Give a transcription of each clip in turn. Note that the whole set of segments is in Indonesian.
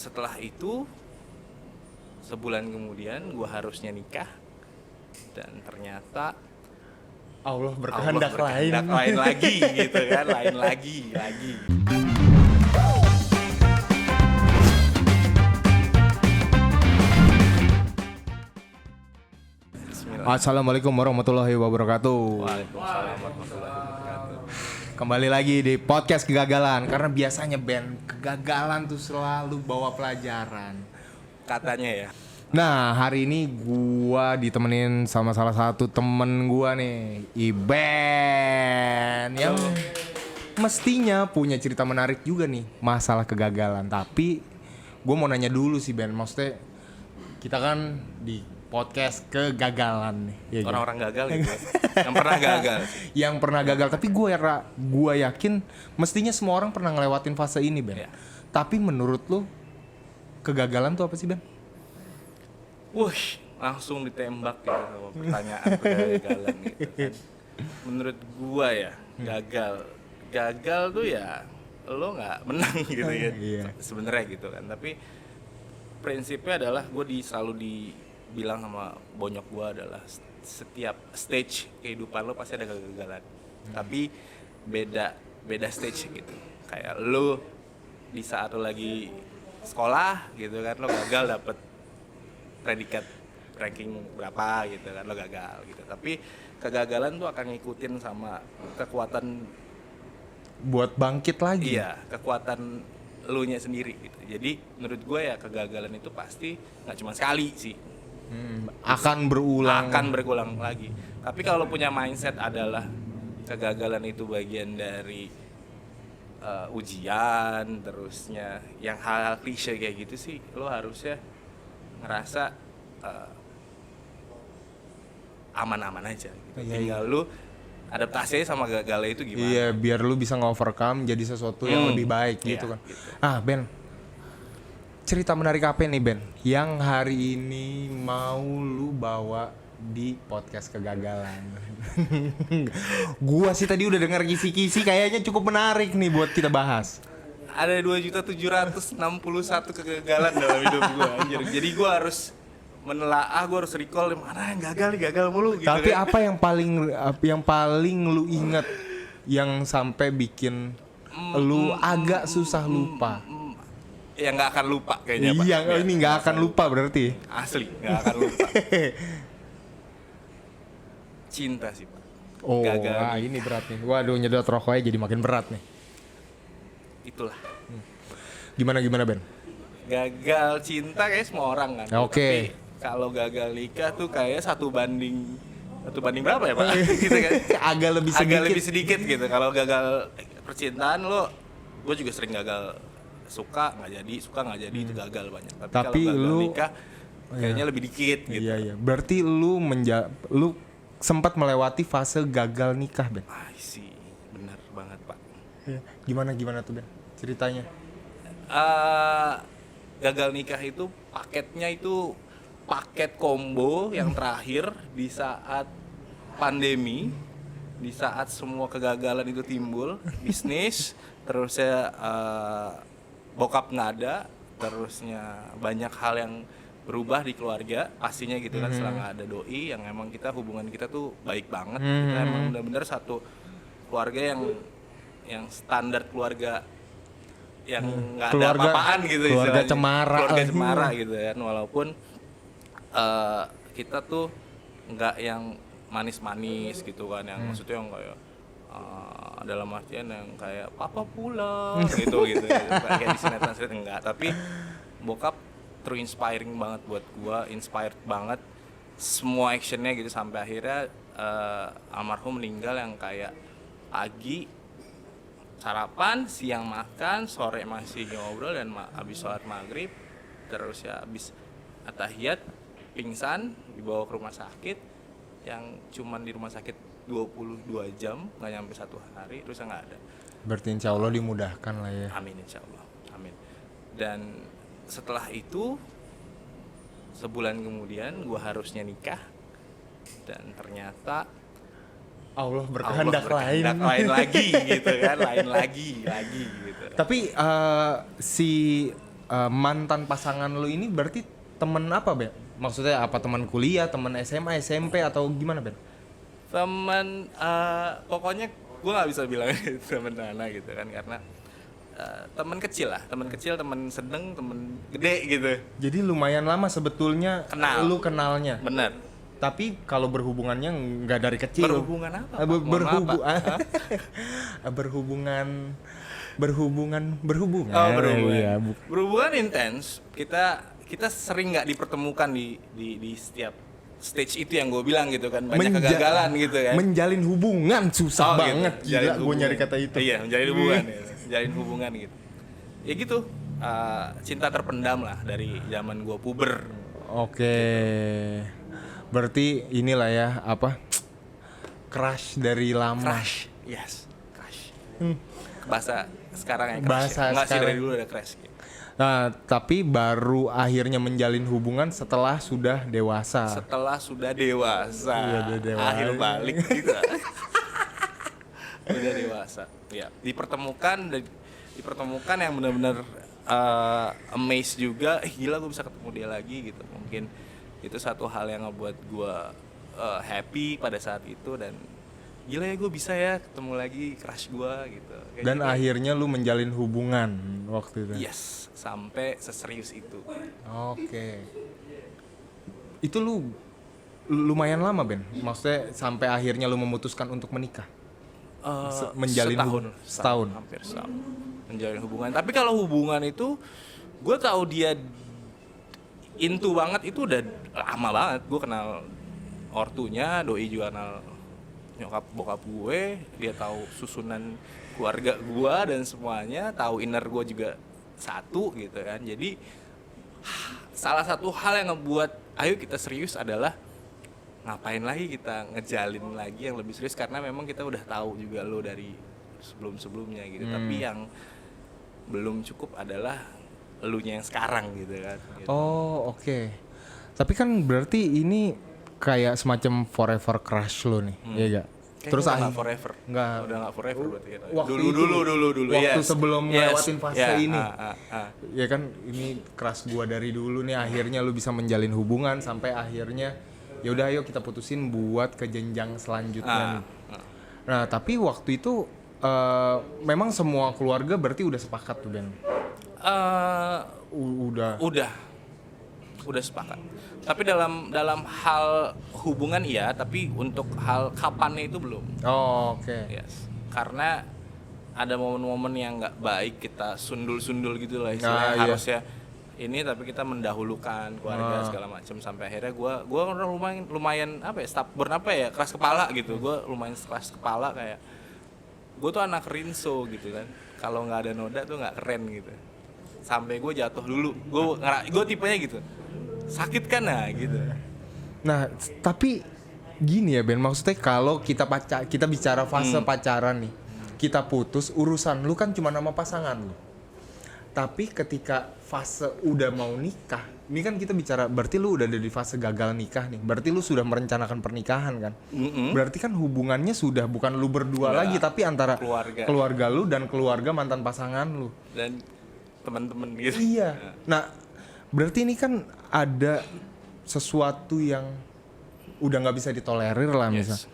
setelah itu sebulan kemudian gue harusnya nikah, dan ternyata Allah Allah berkehendak berkehendak lain lagi gitu kan, lain lagi. Bismillah. Assalamualaikum warahmatullahi wabarakatuh. Waalaikumsalam warahmatullahi wabarakatuh. Kembali lagi di podcast kegagalan. Karena biasanya band kegagalan tuh selalu bawa pelajaran, Katanya ya. Nah, hari ini gua ditemenin sama salah satu temen gua nih, Iben, yang mestinya punya cerita menarik juga nih masalah kegagalan. Tapi gua mau nanya dulu sih, Ben, maksudnya kita kan di podcast kegagalan nih, ya kan? Orang-orang gagal gitu. Yang pernah gagal. Yang pernah gagal, tapi gua yakin mestinya semua orang pernah ngelewatin fase ini, Ben. Iya. Tapi menurut lu kegagalan tuh apa sih, Ben? Wush, langsung ditembak gitu sama pertanyaan kegagalan gitu kan. Menurut gua ya, gagal tuh ya lo nggak menang gitu ya. Iya. Sebenarnya gitu kan. Tapi prinsipnya adalah gue selalu dibilang sama bonyok gue adalah setiap stage kehidupan lo pasti ada kegagalan. Tapi beda stage gitu. Kayak lo di saat lo lagi sekolah gitu kan, lo gagal dapet predikat ranking berapa gitu kan, lo gagal gitu. Tapi kegagalan tuh akan ngikutin sama kekuatan, Buat bangkit lagi. iya, kekuatan lu nya sendiri gitu. Jadi menurut gue ya kegagalan itu pasti nggak cuma sekali sih, Akan berulang. lagi. Tapi kalau punya mindset adalah kegagalan itu bagian dari ujian, terusnya yang hal-hal klise kayak gitu sih, lo harusnya ngerasa aman-aman aja gitu. Iya, Tinggal lu adaptasi aja sama gagalnya itu gimana. Iya, biar lu bisa nge-overcome jadi sesuatu yang lebih baik Iya, gitu kan. gitu. Ben, cerita menarik apa nih, Ben, yang hari ini mau lu bawa di podcast kegagalan? Gua sih tadi udah dengar kisi-kisi, kayaknya cukup menarik nih buat kita bahas. Ada 2.761 kegagalan dalam hidup gue, anjir. Jadi gue harus menelaah, gue harus recall mana yang gagal mulu gitu. Tapi kan. apa yang paling lu inget yang sampai bikin lu agak susah lupa? Ya nggak akan lupa kayaknya, Pak. Iya, Ya, ini nggak akan lupa berarti. Asli, nggak akan lupa. Cinta sih, Pak. Oh, Gagal. ini berat nih. Waduh, nyedot rokoknya jadi makin berat nih. Itulah. Gimana Ben? Gagal cinta kayak semua orang kan. Oke. Tapi kalau gagal nikah tuh kayak satu banding berapa ya, Pak? Gitu kan. Agak lebih sedikit gitu. Kalau gagal percintaan gue juga sering gagal, suka nggak jadi itu gagal banyak. Tapi kalau gagal lu nikah kayaknya lebih dikit gitu. Iya. Berarti lu sempat melewati fase gagal nikah, Ben. Sih, benar banget, Pak. Gimana tuh, Ben? Ceritanya. Gagal nikah itu paketnya itu paket combo yang terakhir di saat pandemi, di saat semua kegagalan itu timbul, bisnis, terusnya bokap nggak ada, terusnya banyak hal yang berubah di keluarga pastinya gitu kan. Setelah nggak ada doi yang emang hubungan kita tuh baik banget, kita emang benar-benar satu keluarga yang standar keluarga yang nggak ada apa-apaan gitu, keluarga istilahnya. cemara Gitu kan, walaupun kita tuh nggak yang manis-manis gitu kan, yang maksudnya yang kayak dalam artian yang kayak papa pulang gitu kayak di sinetron enggak. Tapi bokap true inspiring banget buat gua, inspired banget semua actionnya gitu, sampai akhirnya almarhum meninggal yang kayak pagi sarapan, siang makan, sore masih ngobrol, dan habis sholat maghrib terus ya habis atahiyat pingsan, dibawa ke rumah sakit yang cuman di rumah sakit 22 jam, nggak nyampe 1 hari, terus nggak ada. Berarti insya Allah dimudahkan lah ya. Amin, insya Allah, amin. Dan setelah itu sebulan kemudian gue harusnya nikah, dan ternyata Allah berkehendak lain lagi gitu kan, lain lagi gitu. Tapi si mantan pasangan lu ini berarti temen apa, Ben? Maksudnya apa, teman kuliah, teman SMA, SMP atau gimana, Ben? Teman pokoknya gue nggak bisa bilang teman mana gitu kan, karena teman kecil lah, teman kecil, teman sedang, teman gede gitu. Jadi lumayan lama sebetulnya lu kenalnya. Bener. Tapi kalau berhubungannya nggak dari kecil. Berhubungan apa? Pak? Berhubungan. Berhubungan. Oh, berhubungan. Iya, Berhubungan intens. Kita sering nggak dipertemukan di setiap stage itu yang gue bilang gitu kan, banyak kegagalan gitu kan. Menjalin hubungan susah banget, gitu. gila gue nyari kata itu. Iya, menjalin hubungan ya. Menjalin hubungan gitu. Ya gitu, cinta terpendam lah dari zaman gue puber. Oke. Berarti inilah ya, apa? Crush dari lama. Crush, yes, crush. Bahasa sekarang ya crush. Bahasa Enggak sih, sekarang. dari dulu ada crush gitu. Nah, tapi baru akhirnya menjalin hubungan setelah sudah dewasa. Setelah sudah dewasa, Iya, udah dewasa. akhir balik gitu. Udah dewasa, ya dipertemukan yang benar-benar amazed juga. Gila, gue bisa ketemu dia lagi gitu. Mungkin itu satu hal yang ngebuat gue happy pada saat itu, dan gila ya gue bisa ya ketemu lagi crush gue gitu. Kayak Dan gitu. akhirnya lu menjalin hubungan waktu itu. Yes, sampai seserius itu. Oke. Itu lu lumayan lama, Ben. Maksudnya sampai akhirnya lu memutuskan untuk menikah. Menjalin setahun. Hampir setahun menjalin hubungan. Tapi kalau hubungan itu gue tahu dia into banget itu udah lama banget. Gue kenal ortunya, doi juga kenal nyokap bokap gue, dia tahu susunan keluarga gue dan semuanya, tahu inner gue juga satu gitu kan. Jadi salah satu hal yang ngebuat ayo kita serius adalah ngapain lagi kita ngejalin lagi yang lebih serius, karena memang kita udah tahu juga lo dari sebelum-sebelumnya gitu. Tapi yang belum cukup adalah elunya yang sekarang gitu kan gitu. Oh, oke. Tapi kan berarti ini kayak semacam forever crush lo nih, iya gak? Kayaknya Terus udah nggak forever, udah nggak forever berarti ya. Waktu dulu waktu yes. sebelum ngelewatin fase Yeah, ini. Ya kan, ini crush gua dari dulu nih, akhirnya lu bisa menjalin hubungan sampai akhirnya ya udah ayo kita putusin buat ke jenjang selanjutnya nih. Nah, tapi waktu itu memang semua keluarga berarti udah sepakat tuh, Ben. Udah sepakat. Tapi dalam hal hubungan iya, tapi untuk hal kapannya itu belum. Oh, oke. Yes. Karena ada momen-momen yang nggak baik kita sundul-sundul gitu lah istilahnya. Iya. Harusnya ini tapi kita mendahulukan keluarga segala macam, sampai akhirnya gue lumayan apa ya, stubborn apa ya, keras kepala gitu. Gue lumayan keras kepala, kayak gue tuh anak rinso gitu kan. Kalau nggak ada noda tuh nggak keren gitu. Sampai gue jatuh dulu. Gue tipenya gitu. Sakit kan nah gitu. Nah, tapi gini ya, Ben, maksudnya kalau kita bicara fase pacaran nih, kita putus, urusan lu kan cuma nama pasangan lu. Tapi ketika fase udah mau nikah, ini kan kita bicara, berarti lu udah ada di fase gagal nikah nih. Berarti lu sudah merencanakan pernikahan kan? Berarti kan hubungannya sudah bukan lu berdua lagi, tapi antara keluarga lu dan keluarga mantan pasangan lu. Dan teman-teman gitu. Iya. Nah, berarti ini kan ada sesuatu yang udah nggak bisa ditolerir lah, misal.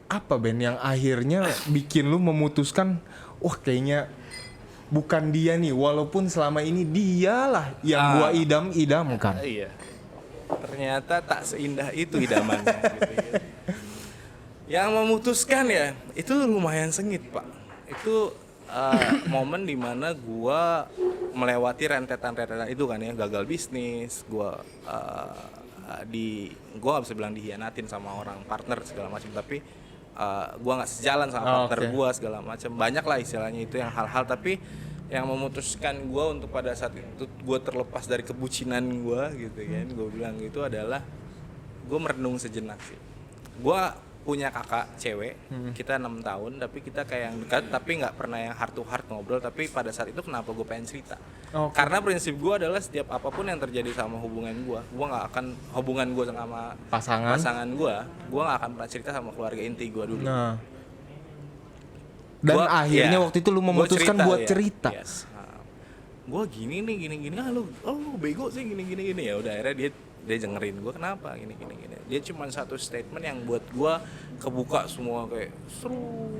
Apa, Ben, yang akhirnya bikin lu memutuskan, wah kayaknya bukan dia nih, walaupun selama ini dialah yang gua idam-idamkan. Iya. Ternyata tak seindah itu idamannya gitu. Yang memutuskan ya, itu lumayan sengit, Pak. Itu momen dimana gua melewati rentetan itu kan ya, gagal bisnis, gua nggak bisa bilang dihianatin sama orang partner segala macam, tapi gua nggak sejalan sama partner gua segala macam, banyak lah istilahnya itu yang hal-hal. Tapi yang memutuskan gua untuk pada saat itu gua terlepas dari kebucinan gua gitu kan, gua bilang gitu adalah gua merenung sejenak sih. Gua punya kakak cewek, kita 6 tahun, tapi kita kayak yang dekat, tapi nggak pernah yang heart to heart ngobrol. Tapi pada saat itu kenapa gue pengen cerita? Karena prinsip gue adalah setiap apapun yang terjadi sama hubungan gue nggak akan, hubungan gue sama pasangan gue nggak akan pernah cerita sama keluarga inti gue dulu. Nah. Dan akhirnya waktu itu lu memutuskan buat cerita. Yes. gue gini lu bego sih gini ya udah akhirnya dia dengerin gue kenapa gini dia cuma satu statement yang buat gue kebuka semua kayak seru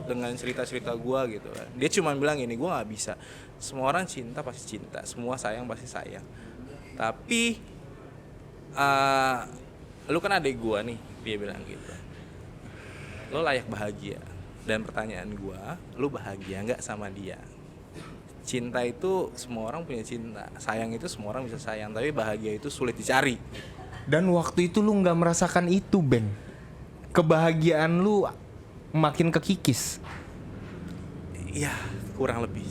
dengan cerita gue gitu kan. Dia cuma bilang gini, gue nggak bisa, semua orang cinta pasti cinta, semua sayang pasti sayang, tapi lu kan adek gue nih, dia bilang gitu, lo layak bahagia, dan pertanyaan gue, lu bahagia nggak sama dia? Cinta itu semua orang punya cinta, sayang itu semua orang bisa sayang, tapi bahagia itu sulit dicari. Dan waktu itu lu nggak merasakan itu, Ben. Kebahagiaan lu makin kekikis. Iya, kurang lebih.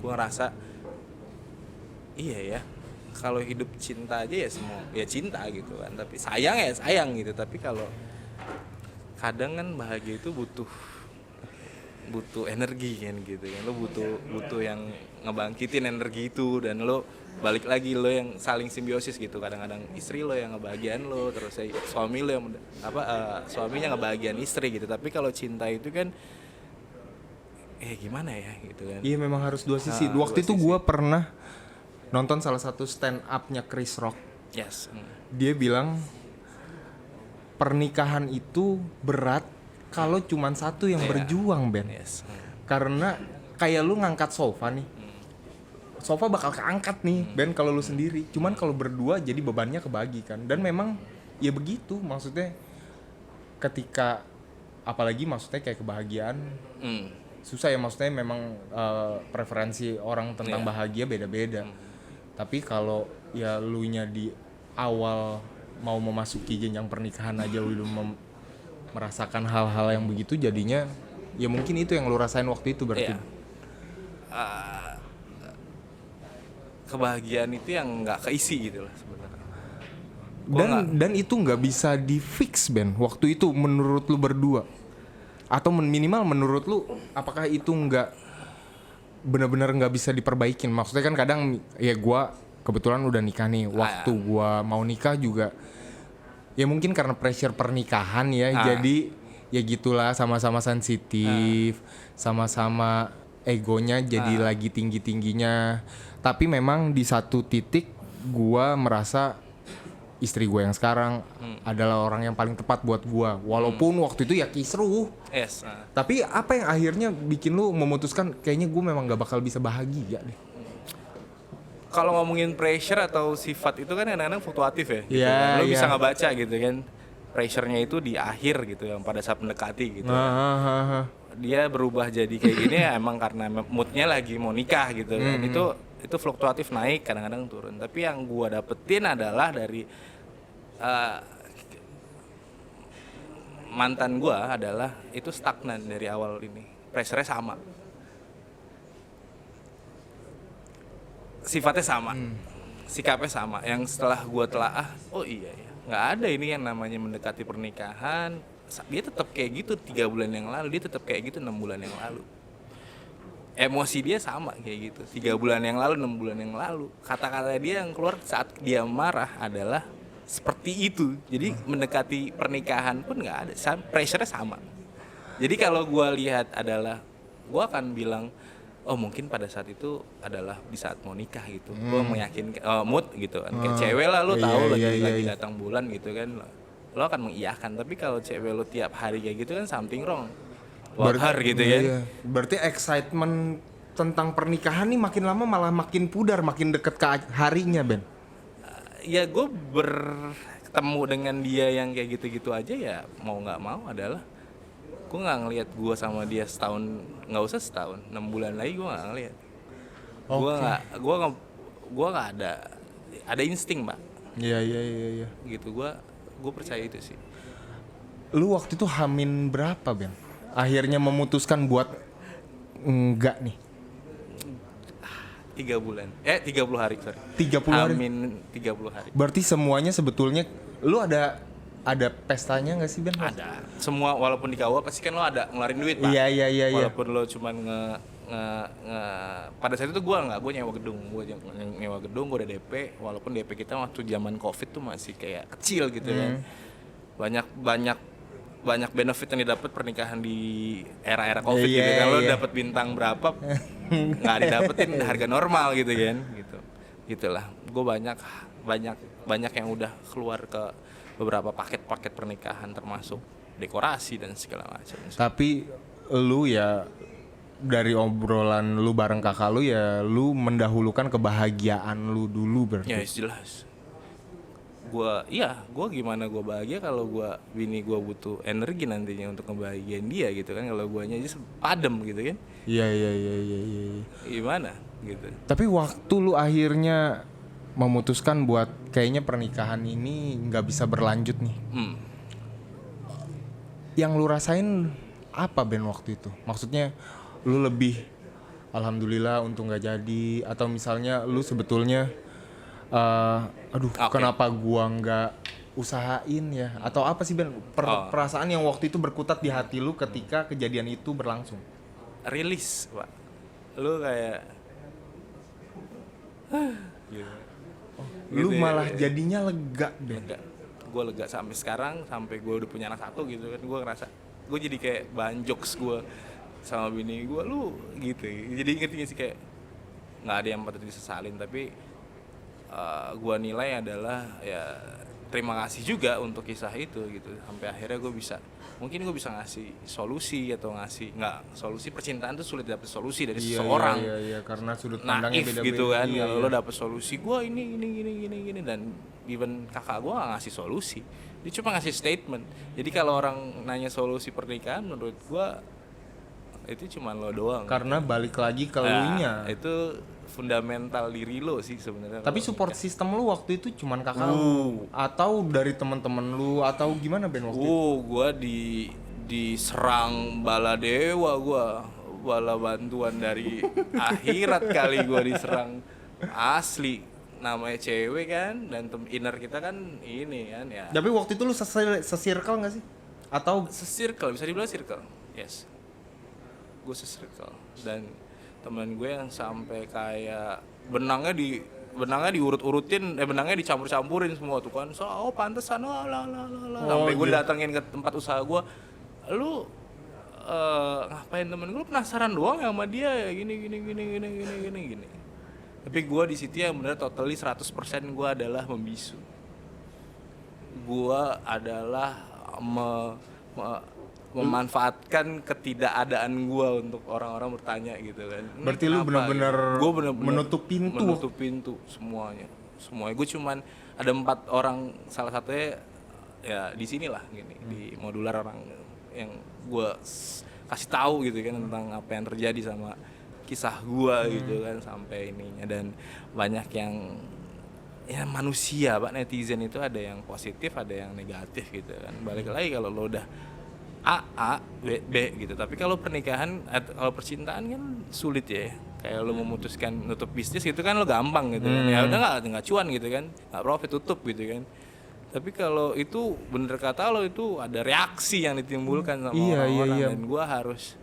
Gue ngerasa iya ya, kalau hidup cinta aja ya semua ya cinta gitu kan, tapi sayang ya sayang gitu. Tapi kalau kadang kan bahagia itu butuh energi kan gitu kan, lo butuh yang ngebangkitin energi itu, dan lo balik lagi lo yang saling simbiosis gitu. Kadang-kadang istri lo yang ngebahagiain lo, terus suami lo yang suaminya ngebahagiain istri gitu. Tapi kalau cinta itu kan gimana ya gitu kan. Iya, memang harus dua sisi. Waktu itu gue pernah nonton salah satu stand up-nya Chris Rock. Yes. Dia bilang pernikahan itu berat kalau cuman satu yang berjuang, Ben. Yes. Karena kayak lu ngangkat sofa nih. Sofa bakal keangkat nih, Ben, kalau lu sendiri. Cuman kalau berdua jadi bebannya kebagi kan. Dan memang ya begitu, maksudnya ketika apalagi maksudnya kayak kebahagiaan susah ya, maksudnya memang preferensi orang tentang bahagia beda-beda. Tapi kalau ya lu nya di awal mau memasuki jenjang pernikahan aja lu merasakan hal-hal yang begitu, jadinya ya mungkin itu yang lu rasain waktu itu berarti. Kebahagiaan itu yang nggak keisi gitu lah sebenarnya. Dan itu nggak bisa di fix, Ben, waktu itu menurut lu berdua, atau minimal menurut lu apakah itu nggak benar-benar nggak bisa diperbaikin? Maksudnya kan kadang ya gue kebetulan udah nikah nih, waktu gue mau nikah juga ya mungkin karena pressure pernikahan ya, jadi ya gitulah, sama-sama sensitif, sama-sama egonya jadi lagi tinggi-tingginya. Tapi memang di satu titik gue merasa istri gue yang sekarang adalah orang yang paling tepat buat gue, walaupun waktu itu ya kisruh. Yes. Tapi apa yang akhirnya bikin lu memutuskan kayaknya gue memang gak bakal bisa bahagia deh? Kalau ngomongin pressure atau sifat itu kan kadang-kadang fluktuatif ya gitu kan. Lo bisa ngebaca gitu kan, pressure-nya itu di akhir gitu, yang pada saat mendekati gitu kan. Dia berubah jadi kayak gini ya emang karena moodnya lagi mau nikah gitu kan. Itu fluktuatif, naik kadang-kadang turun. Tapi yang gua dapetin adalah dari mantan gua adalah itu stagnan dari awal ini, pressure-nya sama, sifatnya sama, sikapnya sama. Yang setelah gue telaah, oh iya ya, nggak ada ini yang namanya mendekati pernikahan. Dia tetap kayak gitu 3 bulan yang lalu, dia tetap kayak gitu 6 bulan yang lalu. Emosi dia sama kayak gitu 3 bulan yang lalu, 6 bulan yang lalu. Kata-kata dia yang keluar saat dia marah adalah seperti itu. Jadi mendekati pernikahan pun nggak ada, pressure-nya sama. Jadi kalau gue lihat adalah, gue akan bilang, oh mungkin pada saat itu adalah di saat mau nikah gitu. Gue meyakinkan mood gitu kan. Kayak cewek lah, lo tahu lagi datang bulan gitu kan, lo akan mengiyakan. Tapi kalau cewek lo tiap hari kayak gitu kan something wrong. Wajar gitu kan. Iya. Berarti excitement tentang pernikahan nih makin lama malah makin pudar, makin deket ke harinya, Ben. Ya gue bertemu dengan dia yang kayak gitu-gitu aja ya, mau nggak mau adalah gue nggak ngelihat gue sama dia setahun, nggak usah setahun, 6 bulan lagi gue nggak ngelihat. Gue nggak ada insting, Pak. Iya. Gitu, gue percaya itu sih. Lu waktu itu hamin berapa, Ben? Akhirnya memutuskan buat enggak nih? 3 bulan. 30 hari, sorry. 30 hari? Hamin 30 hari. Berarti semuanya sebetulnya, lu ada pestanya nggak sih, Ben? Ada. Semua, walaupun di KUA pasti kan lo ada ngeluarin duit, Pak. Iya. Walaupun lo cuman pada saat itu gue nyewa gedung, gue udah DP. Walaupun DP kita waktu zaman COVID tuh masih kayak kecil gitu kan. Banyak banyak benefit yang didapat pernikahan di era-era Covid gitu Iya, kan. Lo iya. dapet bintang berapa nggak didapetin harga normal gitu kan gitu. Gitulah. Gue banyak yang udah keluar ke beberapa paket-paket pernikahan termasuk dekorasi dan segala macam. Tapi lu ya dari obrolan lu bareng kakak lu ya lu mendahulukan kebahagiaan lu dulu berarti. Ya jelas. Gue gimana gue bahagia kalau bini gue butuh energi nantinya untuk ngebahagiain dia gitu kan. Kalau guanya aja padem gitu kan, Iya. gimana gitu. Tapi waktu lu akhirnya memutuskan buat kayaknya pernikahan ini nggak bisa berlanjut nih. Yang lu rasain apa Ben waktu itu? Maksudnya lu lebih alhamdulillah untung nggak jadi atau misalnya lu sebetulnya kenapa gua nggak usahain ya atau apa sih Ben perasaan yang waktu itu berkutat di hati lu ketika kejadian itu berlangsung? Rilis pak, lu kayak gitu. Lu Gitu ya. malah jadinya lega Ben. Gue lega sampai sekarang, sampai gue udah punya anak satu gitu kan. Gue ngerasa gue jadi kayak banjoks gue sama bini gue, lu gitu. Jadi ngerti sih kayak nggak ada yang patut disesalin, tapi gue nilai adalah ya terima kasih juga untuk kisah itu gitu. Sampai akhirnya gue bisa ngasih solusi atau nggak solusi. Percintaan tuh sulit dapet solusi dari seseorang. Iya karena sudut pandangnya Naif beda-beda gitu kan. Iya, Kalau lo dapet solusi, gue ini dan even kakak gue nggak ngasih solusi, dia cuma ngasih statement. Jadi kalau orang nanya solusi pernikahan, menurut gue itu cuma lo doang. Karena balik lagi ke elunya. Itu fundamental diri lo sih sebenarnya. Tapi support system lu waktu itu cuman kakak lu atau dari teman-teman lu atau gimana Ben waktu itu? Gue diserang bala dewa, bala bantuan dari akhirat kali gue diserang asli. Namanya cewek kan, dan inner kita kan ini kan ya. Tapi waktu itu lu se-circle nggak sih? Atau Se-circle, bisa dibilang circle. Yes. Gue se-circle. Dan teman gue yang sampai kayak benangnya diurut-urutin, benangnya dicampur-campurin semua tuh kan. So, pantesan sampai gue datengin ke tempat usaha gue. Lu ngapain? Temen gue penasaran doang ya sama dia ya, gini. Tapi gue di situ yang benar totally 100% gue adalah membisu. Gue adalah memanfaatkan ketidakadaan gue untuk orang-orang bertanya gitu kan. berarti lu benar-benar menutup pintu semuanya. Gue cuman ada 4 orang, salah satunya ya di sinilah gini, di modular, orang yang gue kasih tahu gitu kan tentang apa yang terjadi sama kisah gua gitu kan sampai ininya. Dan banyak yang ya manusia pak, netizen itu ada yang positif ada yang negatif gitu kan. Balik lagi kalau lo udah A B gitu. Tapi kalau pernikahan kalau percintaan kan sulit ya. Kayak lo memutuskan nutup bisnis gitu kan lo gampang gitu kan. Ya udah nggak cuan gitu kan, nggak profit, tutup gitu kan. Tapi kalau itu bener kata lo, itu ada reaksi yang ditimbulkan sama orang-orang. Dan gua harus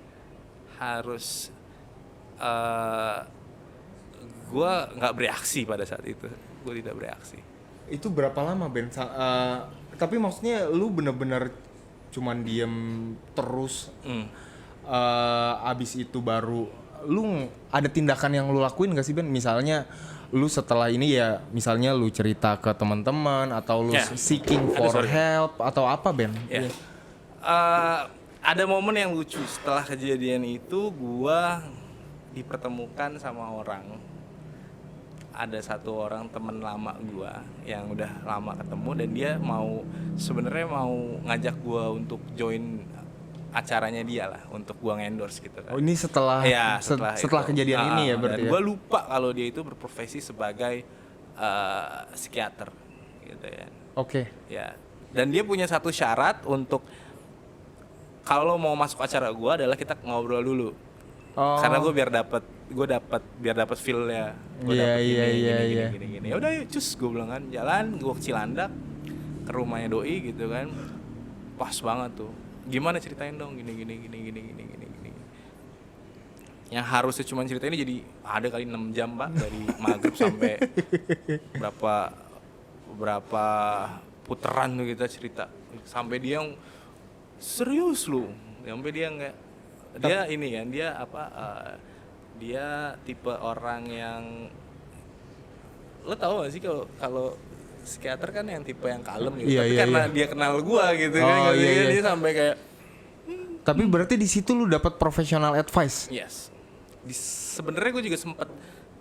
gue nggak bereaksi pada saat itu. Gue tidak bereaksi. Itu berapa lama Ben? Tapi maksudnya lu bener-bener cuman diem terus. Abis itu baru lu ada tindakan yang lu lakuin gak sih Ben? Misalnya lu setelah ini ya, misalnya lu cerita ke teman-teman atau lu seeking for help atau apa Ben? Ada momen yang lucu setelah kejadian itu. Gua dipertemukan sama orang. Ada satu orang temen lama gua yang udah lama ketemu, dan dia sebenarnya mau ngajak gua untuk join acaranya dia lah, untuk gua ngendorse gitu kan. Oh, ini setelah kejadian ini ya berarti. Dan gua lupa kalau dia itu berprofesi sebagai psikiater gitu ya. Oke. Ya. Dan dia punya satu syarat untuk kalau mau masuk acara gua adalah kita ngobrol dulu. Karena gue biar dapat feel-nya. Gue dapet gini. Ya udah yuk cus, gue bilang kan. Jalan gue ke Cilandak ke rumahnya doi gitu kan. Pas banget tuh. Gimana ceritain dong gini. Yang harusnya cuma cerita ini jadi ada kali 6 jam pak, dari maghrib sampai berapa putaran tuh kita cerita. Sampai dia yang serius lu, sampai dia nggak, dia ini kan dia apa, dia tipe orang yang, lo tau gak sih kalau kalau psikiater kan yang tipe yang kalem gitu, Iya, tapi iya, karena iya. dia kenal gua gitu kan, Oh, iya, iya. dia sampai kayak Tapi berarti di situ lu dapat professional advice. yes. Sebenarnya gue juga sempet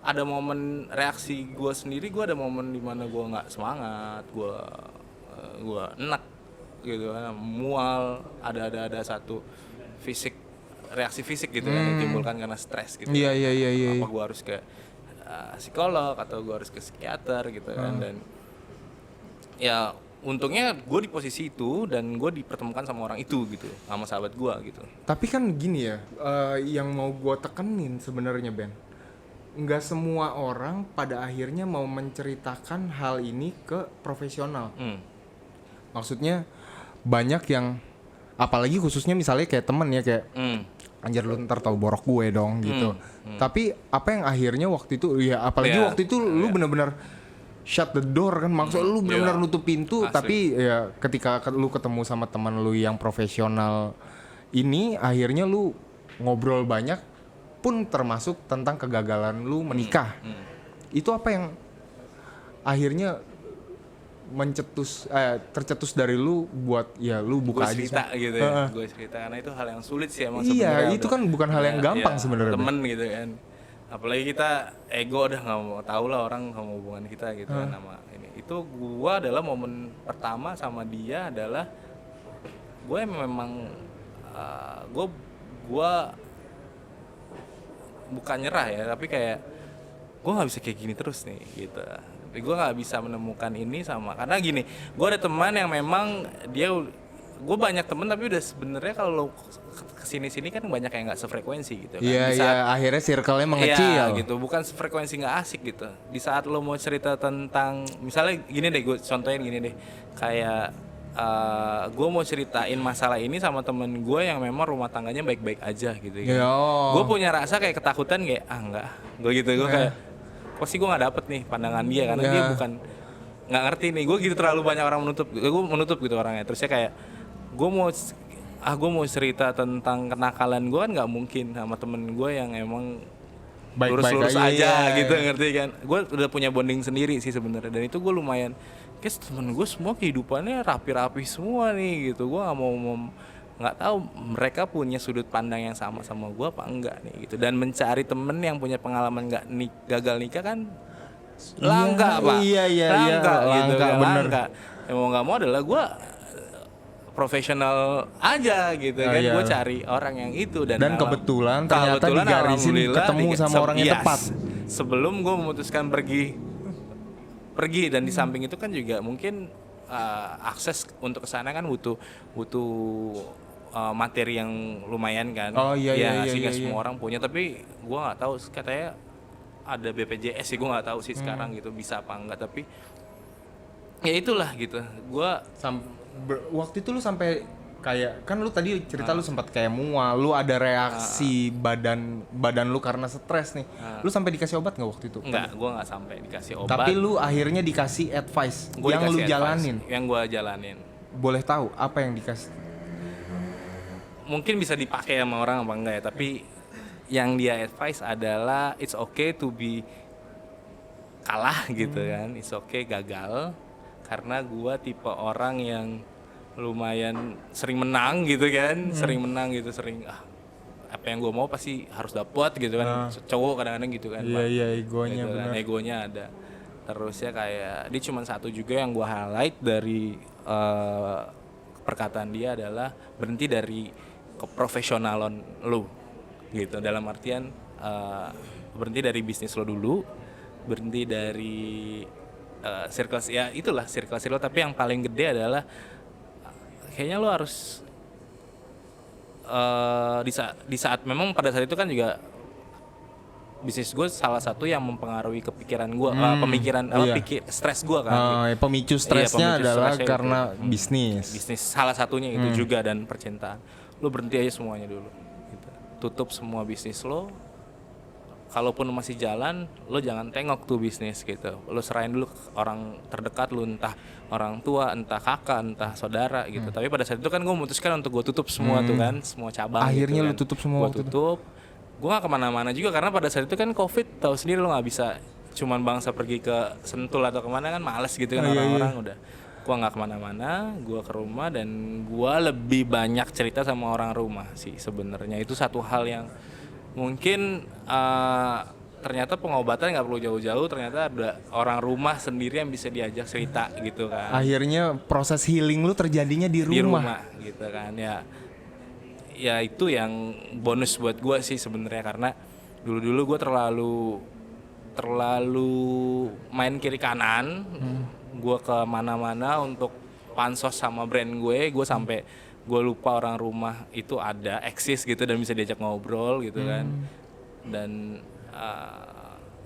ada momen reaksi gue sendiri, gue ada momen dimana gue nggak semangat, gue enak gitu kan, mual, ada satu fisik, reaksi fisik gitu kan yang ditimbulkan karena stres gitu. Iya, iya, iya, iya. Apa gue harus ke psikolog atau gue harus ke psikiater gitu kan. Dan ya untungnya gue di posisi itu dan gue dipertemukan sama orang itu gitu, sama sahabat gue gitu. Tapi kan gini ya, yang mau gue tekenin sebenarnya Ben, nggak semua orang pada akhirnya mau menceritakan hal ini ke profesional. Maksudnya banyak yang, apalagi khususnya misalnya kayak temen ya, kayak anjir lu ntar tau borok gue dong gitu. Tapi apa yang akhirnya waktu itu, ya apalagi waktu itu lu bener-bener shut the door kan, maksud lu benar-benar nutup pintu. Asli. Tapi ya ketika lu ketemu sama teman lu yang profesional ini, akhirnya lu ngobrol banyak pun termasuk tentang kegagalan lu menikah. Itu apa yang akhirnya tercetus dari lu buat ya lu buka gue aja cerita gitu ya. Gue cerita karena itu hal yang sulit sih emang sebenarnya. Iya, itu kan bukan hal yang gampang sebenarnya. Temen gitu kan, apalagi kita ego udah nggak mau tahu lah orang sama hubungan kita gitu kan sama ini. Itu gue adalah momen pertama sama dia adalah gue memang gue bukan nyerah ya, tapi kayak gue nggak bisa kayak gini terus nih gitu. Gue nggak bisa menemukan ini sama, karena gini, gue ada teman yang memang gue banyak temen tapi udah sebenarnya kalau kesini-sini kan banyak yang nggak sefrekuensi gitu kan. Iya, iya, akhirnya circle-nya mengecil. Iya gitu, bukan frekuensi nggak asik gitu. Di saat lo mau cerita tentang, misalnya gini deh, gue contohin gini deh, kayak gue mau ceritain masalah ini sama temen gue yang memang rumah tangganya baik-baik aja gitu kan. Gue punya rasa kayak ketakutan kayak enggak, gue gitu, gue kayak pasti gue nggak dapet nih pandangan dia karena dia bukan, nggak ngerti nih gue gitu, terlalu banyak orang menutup gitu orangnya. Terusnya kayak gue mau cerita tentang kenakalan gue kan nggak mungkin sama temen gue yang emang lurus-lurus aja gitu, ngerti kan. Gue udah punya bonding sendiri sih sebenarnya, dan itu gue lumayan kayak temen gue semua kehidupannya rapi-rapi semua nih gitu. Gue nggak tahu mereka punya sudut pandang yang sama gue apa enggak nih gitu. Dan mencari temen yang punya pengalaman gagal nikah kan langka pak, langka gitu kan, langka. Yang mau nggak mau adalah gue profesional aja gitu kan. Gue cari orang yang itu, dan kebetulan ternyata digarisin ketemu sama orang yang tepat. Sebelum gue memutuskan pergi, dan di samping itu kan juga mungkin akses untuk kesana kan butuh materi yang lumayan kan. Iya, semua orang punya, tapi gue nggak tahu, katanya ada BPJS sih, gue nggak tahu sih sekarang gitu bisa apa enggak. Tapi ya itulah gitu. Gue waktu itu lu sampai kayak, kan lu tadi cerita lu sempat kayak mual, lu ada reaksi badan lu karena stres nih. Lu sampai dikasih obat nggak waktu itu? Enggak, gue nggak sampai dikasih obat. Tapi lu akhirnya dikasih advice yang lu jalanin. Yang gue jalanin. Boleh tahu apa yang dikasih? Mungkin bisa dipakai sama orang apa enggak ya, tapi yang dia advice adalah it's okay to be kalah gitu kan, it's okay gagal, karena gue tipe orang yang lumayan sering menang gitu kan, sering apa yang gue mau pasti harus dapat gitu kan. Cowok kadang-kadang gitu kan. Iya, egonya gitu kan, egonya ada. Terus ya kayak dia cuma satu juga yang gue highlight dari perkataan dia adalah berhenti dari keprofesionalan lu gitu, dalam artian berhenti dari bisnis lo dulu, berhenti dari circle, ya itulah circle, tapi yang paling gede adalah kayaknya lo harus di saat memang pada saat itu kan juga bisnis gue salah satu yang mempengaruhi kepikiran gue, stres gue kan. Pemicu stresnya adalah karena bisnis salah satunya itu juga, dan percintaan. Lo berhenti aja semuanya dulu gitu. Tutup semua bisnis lo, kalaupun masih jalan, lo jangan tengok tuh bisnis gitu. Lo serahin dulu ke orang terdekat lo, entah orang tua, entah kakak, entah saudara gitu. Tapi pada saat itu kan gue memutuskan untuk gue tutup semua tuh kan, semua cabang. Akhirnya gitu lu kan. tutup semua Gue waktu itu? tutup. Gue gak kemana-mana juga karena pada saat itu kan COVID, tahu sendiri lo gak bisa cuman bangsa pergi ke Sentul atau kemana kan males gitu kan orang-orang udah. Gue nggak kemana-mana, gue ke rumah dan gue lebih banyak cerita sama orang rumah sih sebenarnya. Itu satu hal yang mungkin ternyata pengobatan nggak perlu jauh-jauh, ternyata ada orang rumah sendiri yang bisa diajak cerita gitu kan. Akhirnya proses healing lu terjadinya di Di rumah. rumah gitu kan ya. Ya itu yang bonus buat gue sih sebenarnya, karena dulu-dulu gue terlalu main kiri kanan. Gue ke mana-mana untuk pansos sama brand gue sampai gue lupa orang rumah itu ada, eksis gitu dan bisa diajak ngobrol gitu kan. Dan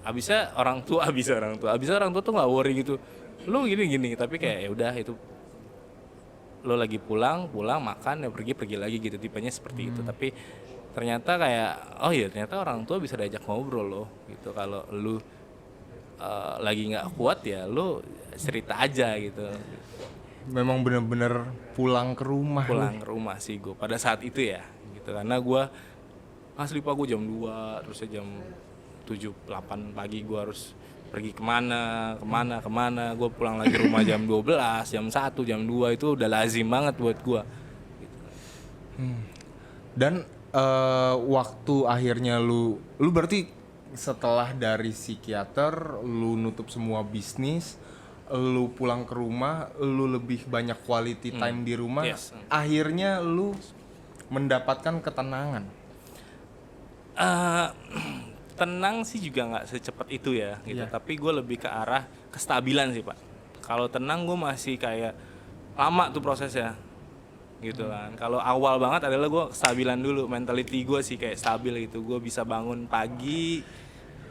abisnya orang tua tuh nggak worry gitu, lu gini tapi kayak ya udah, itu lo lagi pulang makan ya pergi lagi gitu, tipenya seperti itu. Tapi ternyata kayak ternyata orang tua bisa diajak ngobrol loh gitu. Kalau lu lagi nggak kuat ya lu cerita aja gitu. Memang bener-bener pulang ke rumah. Ke rumah sih gue pada saat itu ya gitu, karena gue asli pak gue jam 2 terus jam 7-8 pagi gue harus pergi kemana, gue pulang lagi rumah jam 12, jam 1, jam 2 itu udah lazim banget buat gue gitu. Dan waktu akhirnya lu berarti setelah dari psikiater, lu nutup semua bisnis, lu pulang ke rumah, lu lebih banyak quality time di rumah. Yes. Akhirnya lu mendapatkan ketenangan. Tenang sih juga nggak secepat itu ya gitu. Tapi gue lebih ke arah kestabilan sih pak. Kalau tenang gue masih kayak lama tuh prosesnya gitu kan. Kalau awal banget adalah gue kestabilan dulu, mentality gue sih kayak stabil gitu. Gue bisa bangun pagi,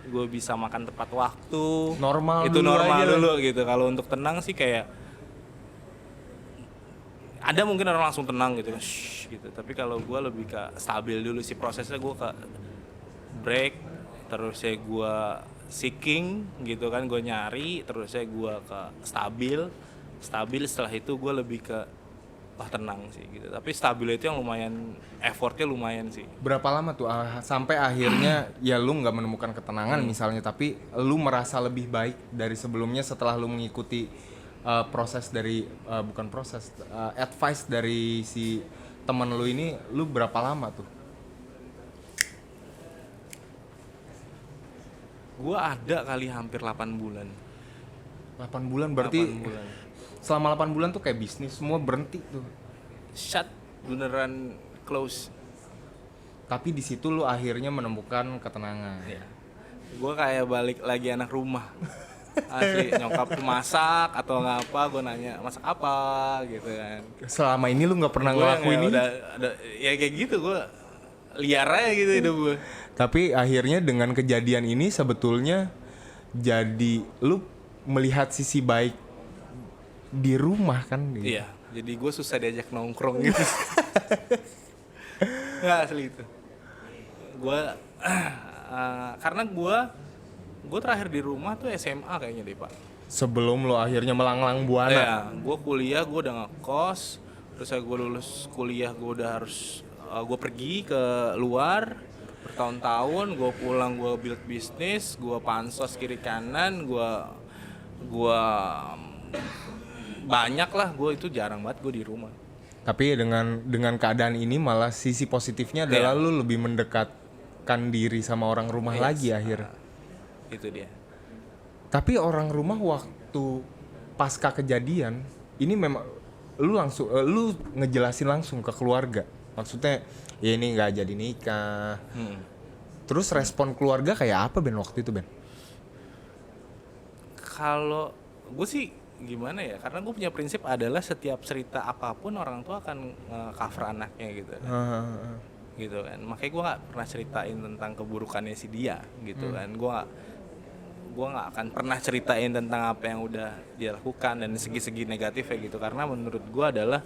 gue bisa makan tepat waktu, Normal itu dulu normal aja dulu gitu. Kalau untuk tenang sih kayak ada mungkin orang langsung tenang gitu, gitu. Tapi kalau gue lebih ke stabil dulu sih prosesnya. Gue ke break, terus saya gue seeking gitu kan, gue nyari, terus saya gue ke stabil. Setelah itu gue lebih ke tenang sih gitu. Tapi stabil itu yang lumayan, effortnya lumayan sih. Berapa lama tuh sampai akhirnya ya lu nggak menemukan ketenangan misalnya, tapi lu merasa lebih baik dari sebelumnya setelah lu mengikuti proses dari advice dari si teman lu ini. Lu berapa lama tuh? Gue ada kali hampir 8 bulan. 8 bulan berarti 8 bulan. Selama 8 bulan tuh kayak bisnis semua berhenti tuh. Shut, beneran close. Tapi di situ lu akhirnya menemukan ketenangan. Ya. Gue kayak balik lagi anak rumah. Asli, nyokap tuh masak atau nggak apa, gue nanya masak apa gitu kan. Selama ini lu nggak pernah Gue ngelakuin ini. Ya kayak gitu, gue liar aja gitu hidup gue. Tapi akhirnya dengan kejadian ini sebetulnya jadi lu melihat sisi baik di rumah kan gitu. Iya, jadi gue susah diajak nongkrong gitu. Nggak, asli itu. Gue karena gue terakhir di rumah tuh SMA kayaknya deh pak. Sebelum lo akhirnya melanglang buana. Ya, gue kuliah gue udah ngekos, terus gue lulus kuliah gue udah harus gue pergi ke luar bertahun-tahun, gue pulang gue build bisnis, gue pansos kiri kanan, gue banyak lah, gue itu jarang banget gue di rumah. Tapi dengan keadaan ini malah sisi positifnya adalah lu lebih mendekatkan diri sama orang rumah lagi akhirnya. Itu dia. Tapi orang rumah waktu pasca kejadian ini memang lu langsung lu ngejelasin langsung ke keluarga. Maksudnya ya ini nggak jadi nikah. Terus respon keluarga kayak apa Ben waktu itu Ben? Kalau gue sih gimana ya, karena gue punya prinsip adalah setiap cerita apapun orang tua akan cover anaknya gitu kan. Gitu kan, makanya gue nggak pernah ceritain tentang keburukannya si dia gitu kan. Gue nggak akan pernah ceritain tentang apa yang udah dia lakukan dan segi-segi negatifnya gitu, karena menurut gue adalah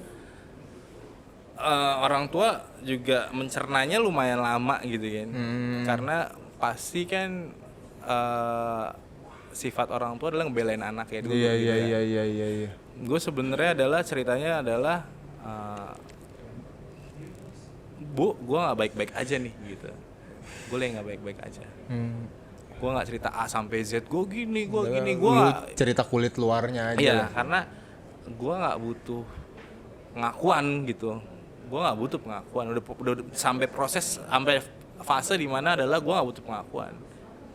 orang tua juga mencernanya lumayan lama gitu kan. Karena pasti kan sifat orang tua adalah ngebelain anaknya dulu. Iya gitu iya ya. iya. Gue sebenarnya ceritanya adalah Bu, gue nggak baik-baik aja nih gitu. Gue lagi nggak baik-baik aja. Gue nggak cerita A sampai Z. Gue gini, gue Lu nggak. cerita kulit luarnya aja. Iya, karena gue nggak butuh pengakuan gitu. Gue nggak butuh pengakuan. Udah sampai proses, sampai fase dimana adalah gue nggak butuh pengakuan.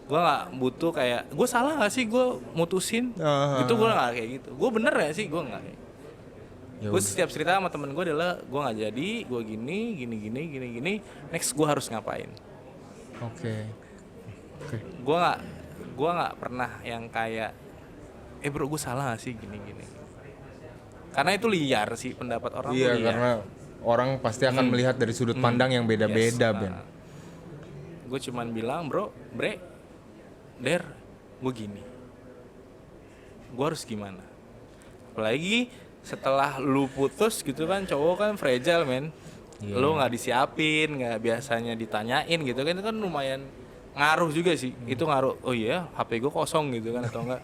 Gue nggak butuh kayak gue salah nggak sih gue mutusin. Gitu gue nggak kayak gitu. Gue bener ya sih gue nggak. Gue setiap cerita sama temen gue adalah gue nggak jadi, gue gini. Next gue harus ngapain? Oke. Gue nggak pernah yang kayak bro gue salah gak sih gini karena itu liar sih pendapat orang. Iya, tuh liar. karena orang pasti akan melihat dari sudut pandang yang beda-beda, Yes. Ben. Gue cuman bilang Der gue gini, gue harus gimana, apalagi setelah lu putus gitu kan, cowok kan fragile men. Lu nggak disiapin, nggak biasanya ditanyain gitu kan, itu kan lumayan ngaruh juga sih. Itu ngaruh, oh iya HP gue kosong gitu kan, atau enggak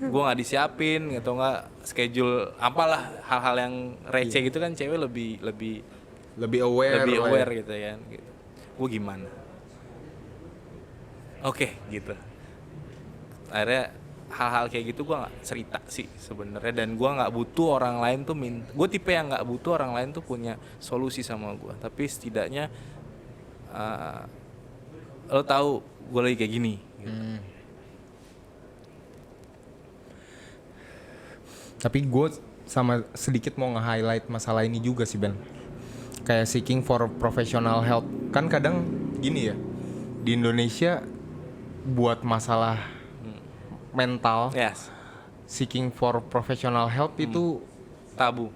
gue nggak disiapin, atau enggak schedule apalah, hal-hal yang receh gitu kan, cewek lebih aware gitu kan gitu. Gue gimana, oke gitu. Akhirnya hal-hal kayak gitu gue nggak cerita sih sebenarnya, dan gue nggak butuh orang lain tuh gue tipe yang nggak butuh orang lain tuh punya solusi sama gue, tapi setidaknya lo tahu gue lagi kayak gini gitu. Tapi gue sama sedikit mau nge-highlight masalah ini juga sih, Ben. Kayak seeking for professional help. Kan kadang gini ya, di Indonesia buat masalah mental, Yes. seeking for professional help itu tabu,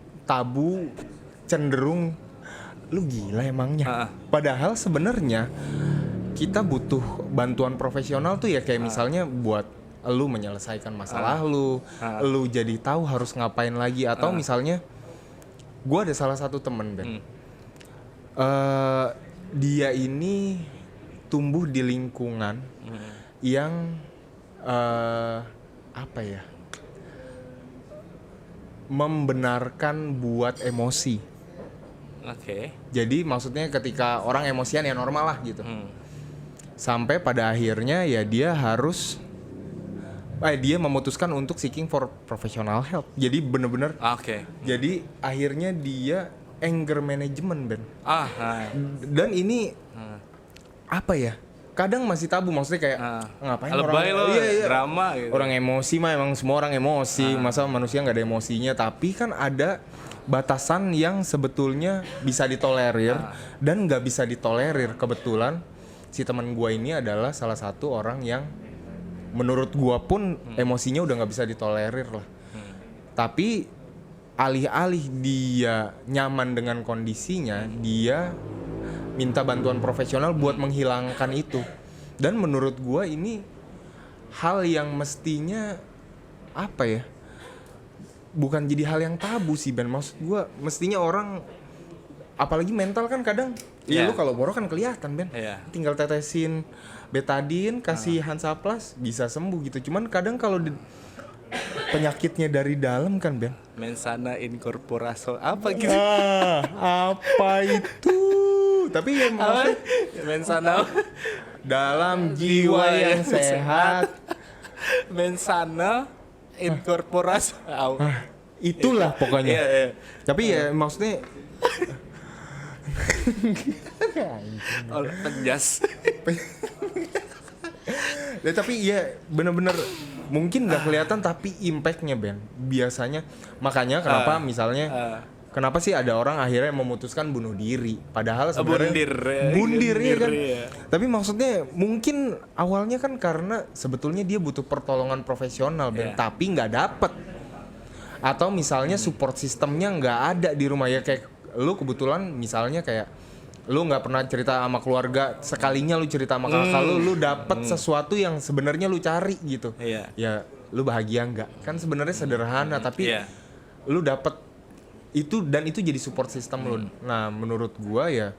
cenderung lu gila emangnya. Padahal sebenarnya kita butuh bantuan profesional tuh ya, kayak misalnya buat lu menyelesaikan masalah lu jadi tahu harus ngapain lagi, atau misalnya gua ada salah satu temen, Ben. Dia ini tumbuh di lingkungan yang apa ya, membenarkan buat emosi. Oke. Jadi maksudnya ketika orang emosian ya normal lah gitu. Sampai pada akhirnya ya dia harus dia memutuskan untuk seeking for professional help. Jadi bener-bener jadi akhirnya dia anger management, Ben. Dan ini apa ya, kadang masih tabu, maksudnya kayak ngapain lebay orang drama gitu. Orang emosi mah emang semua orang emosi, masa manusia nggak ada emosinya. Tapi kan ada batasan yang sebetulnya bisa ditolerir dan nggak bisa ditolerir. Kebetulan si teman gua ini adalah salah satu orang yang menurut gua pun emosinya udah nggak bisa ditolerir lah. Tapi alih-alih dia nyaman dengan kondisinya, dia minta bantuan profesional buat menghilangkan itu. Dan menurut gua ini hal yang mestinya apa ya, bukan jadi hal yang tabu sih, Ben. Maksud gua mestinya orang, apalagi mental kan kadang lu kalau borok kan kelihatan, Ben. Tinggal tetesin betadine, kasih Hansaplast bisa sembuh gitu. Cuman kadang kalau penyakitnya dari dalam kan, Ben. Mensana incorporaso apa gitu. Apa itu? Tapi ya maksudnya Mensana dalam jiwa yang sehat. Mensana incorporaso. Itulah pokoknya. Iya. Tapi ya maksudnya Tegas. ya, tapi ya bener-bener mungkin nggak kelihatan tapi impactnya, Ben, biasanya. Makanya kenapa misalnya kenapa sih ada orang akhirnya memutuskan bunuh diri, padahal sebenarnya bundir ya kan. Tapi maksudnya mungkin awalnya kan karena sebetulnya dia butuh pertolongan profesional, Ben, tapi nggak dapet, atau misalnya support sistemnya nggak ada di rumah. Ya kayak lu kebetulan misalnya kayak lu nggak pernah cerita sama keluarga, sekalinya lu cerita sama kakak lu dapet sesuatu yang sebenarnya lu cari gitu. Ya lu bahagia nggak? Kan sebenarnya sederhana, tapi lu dapet itu, dan itu jadi support system lu. Nah menurut gua ya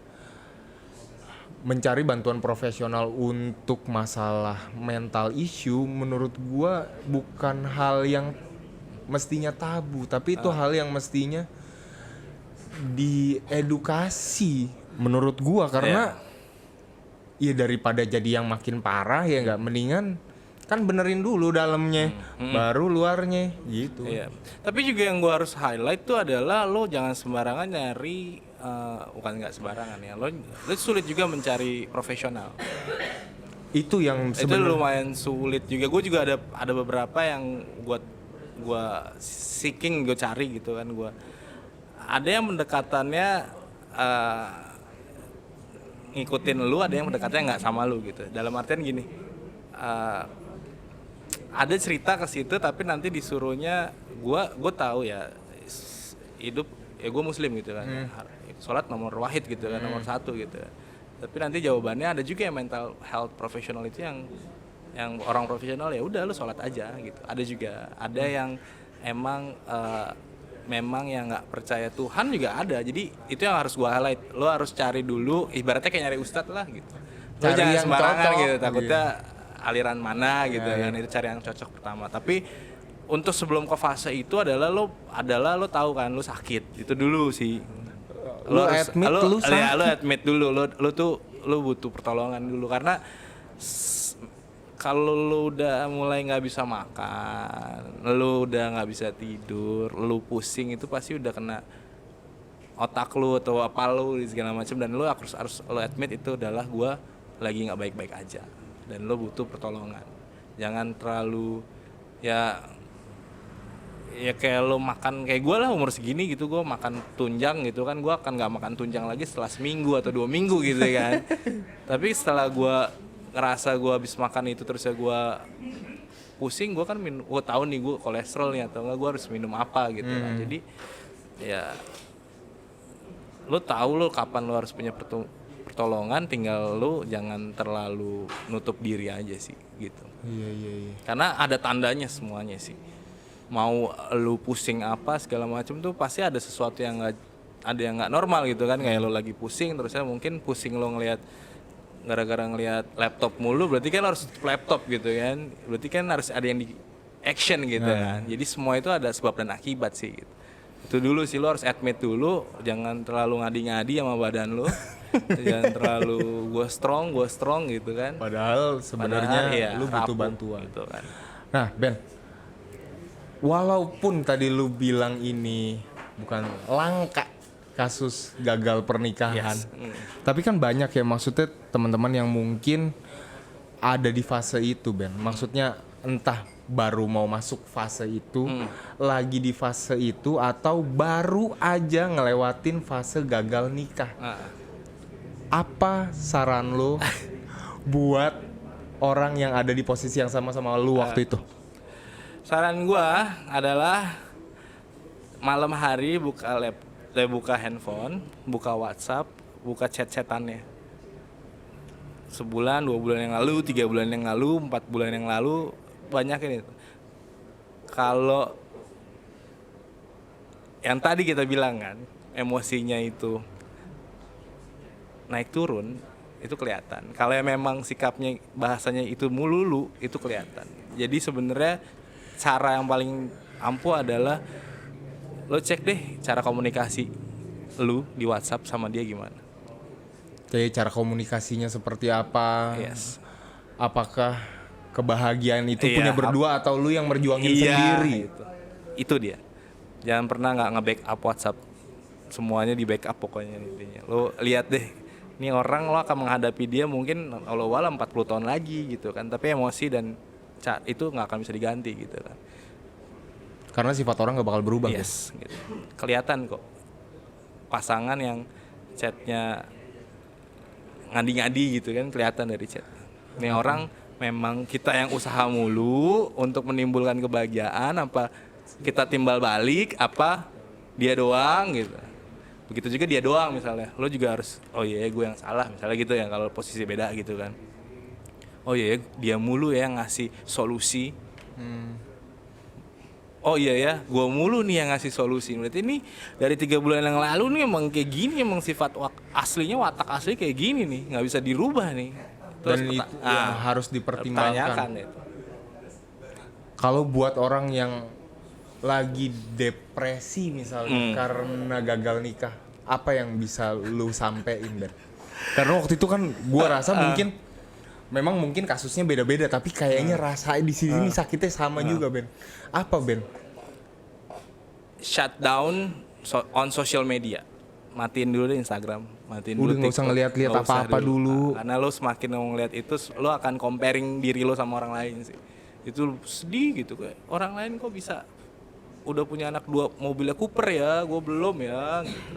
mencari bantuan profesional untuk masalah mental issue menurut gua bukan hal yang mestinya tabu, tapi itu hal yang mestinya diedukasi menurut gua, karena ya daripada jadi yang makin parah ya nggak, mendingan kan benerin dulu dalamnya baru luarnya gitu. Iya. Tapi juga yang gua harus highlight tuh adalah lo jangan sembarangan nyari, bukan nggak sembarangan ya, lo sulit juga mencari profesional. Itu yang Itu sebenarnya lumayan sulit juga. Gue juga ada beberapa yang gua seeking, gue cari gitu kan. Ada yang pendekatannya ngikutin lu, ada yang pendekatannya nggak sama lu gitu. Dalam artian gini, ada cerita ke situ tapi nanti disuruhnya gue tahu ya hidup ya gue muslim gitu kan, sholat nomor wahid gitu kan, nomor satu gitu. Tapi nanti jawabannya ada juga yang mental health profesional itu yang orang profesional ya udah lu sholat aja gitu. Ada juga ada yang emang memang yang nggak percaya Tuhan juga ada. Jadi itu yang harus gue highlight, lo harus cari dulu, ibaratnya kayak nyari ustadz lah gitu. Lo Cari jangan yang sembarangan cocok, gitu, takutnya aliran mana gitu ya, kan. Itu cari yang cocok pertama. Tapi untuk sebelum ke fase itu adalah lo tahu kan lo sakit itu dulu sih. Lu admit lu sakit. Ya, lo admit dulu lo butuh pertolongan dulu, karena kalau lo udah mulai nggak bisa makan, lo udah nggak bisa tidur, lo pusing, itu pasti udah kena otak lo atau apa lo segala macam, dan lo harus lo admit itu adalah gua lagi nggak baik-baik aja dan lo butuh pertolongan. Jangan terlalu ya kayak lo makan kayak gue lah umur segini gitu, gue makan tunjang gitu kan, gue akan nggak makan tunjang lagi setelah seminggu atau 2 minggu gitu kan. Tapi setelah gue ngerasa gue habis makan itu terus ya gue pusing, gue kan gue tahu nih gue kolesterol nih atau enggak, gue harus minum apa gitu kan. Jadi ya lo tahu lo kapan lo harus punya pertolongan, tinggal lo jangan terlalu nutup diri aja sih gitu. Iya. Karena ada tandanya semuanya sih. Mau lu pusing apa segala macam tuh pasti ada sesuatu yang nggak normal gitu kan. Kayak lo lagi pusing terusnya mungkin pusing lo gara-gara ngelihat laptop mulu, berarti kan harus tutup laptop gitu kan. Berarti kan harus ada yang di action gitu kan. Jadi semua itu ada sebab dan akibat sih gitu. Itu dulu sih, lo harus admit dulu, jangan terlalu ngadi-ngadi sama badan lo. Jangan terlalu gue strong gitu kan. Padahal sebenarnya iya, lu butuh rapuh bantuan gitu kan. Nah Ben, walaupun tadi lu bilang ini bukan langka kasus gagal pernikahan, tapi kan banyak ya, maksudnya teman-teman yang mungkin ada di fase itu Ben. Maksudnya entah baru mau masuk fase itu, lagi di fase itu, atau baru aja ngelewatin fase gagal nikah. Apa saran lo buat orang yang ada di posisi yang sama lu waktu itu? Saran gua adalah malam hari buka handphone, buka WhatsApp, buka chat-chatannya. Sebulan, 2 bulan yang lalu, 3 bulan yang lalu, 4 bulan yang lalu, banyak ini. Kalau yang tadi kita bilang kan, emosinya itu naik turun, itu kelihatan. Kalau yang memang sikapnya, bahasanya itu melulu, itu kelihatan. Jadi sebenarnya cara yang paling ampuh adalah lo cek deh cara komunikasi lu di WhatsApp sama dia gimana. Kayak cara komunikasinya seperti apa? Yes. Apakah kebahagiaan itu punya berdua atau lu yang merjuangin sendiri? Itu dia. Jangan pernah nggak nge-backup WhatsApp. Semuanya di backup pokoknya intinya. Lo lihat deh, ini orang lo akan menghadapi dia mungkin walau 40 tahun lagi gitu kan. Tapi emosi dan chat itu nggak akan bisa diganti gitu kan. Karena sifat orang nggak bakal berubah. Yes, gitu. Kelihatan kok pasangan yang chatnya ngadi-ngadi gitu kan, kelihatan dari chat. Ini orang memang kita yang usaha mulu untuk menimbulkan kebahagiaan, apa kita timbal balik, apa dia doang gitu. Begitu juga dia doang misalnya, lo juga harus, oh iya gue yang salah misalnya gitu ya, kalau posisi beda gitu kan. Oh iya dia mulu ya ngasih solusi. oh iya ya, gua mulu nih yang ngasih solusi. Berarti ini dari 3 bulan yang lalu nih emang kayak gini, emang sifat aslinya, watak asli kayak gini nih, nggak bisa dirubah nih. Terus Dan itu yang harus dipertimbangkan. pertanyakan itu. Kalau buat orang yang lagi depresi misalnya karena gagal nikah, apa yang bisa lu sampein, Ben? Karena waktu itu kan gua rasa mungkin kasusnya beda-beda, tapi kayaknya rasa di sini sakitnya sama juga, Ben. Apa, Ben? Shutdown on social media. Matiin dulu deh Instagram, matiin dulu Udah nggak usah TikTok. ngeliat-liat Nggak usah apa-apa dulu. Karena lo semakin ngeliat itu, lo akan comparing diri lo sama orang lain sih. Itu sedih gitu, kayak orang lain kok bisa udah punya anak 2 mobilnya Cooper ya, gue belum ya gitu.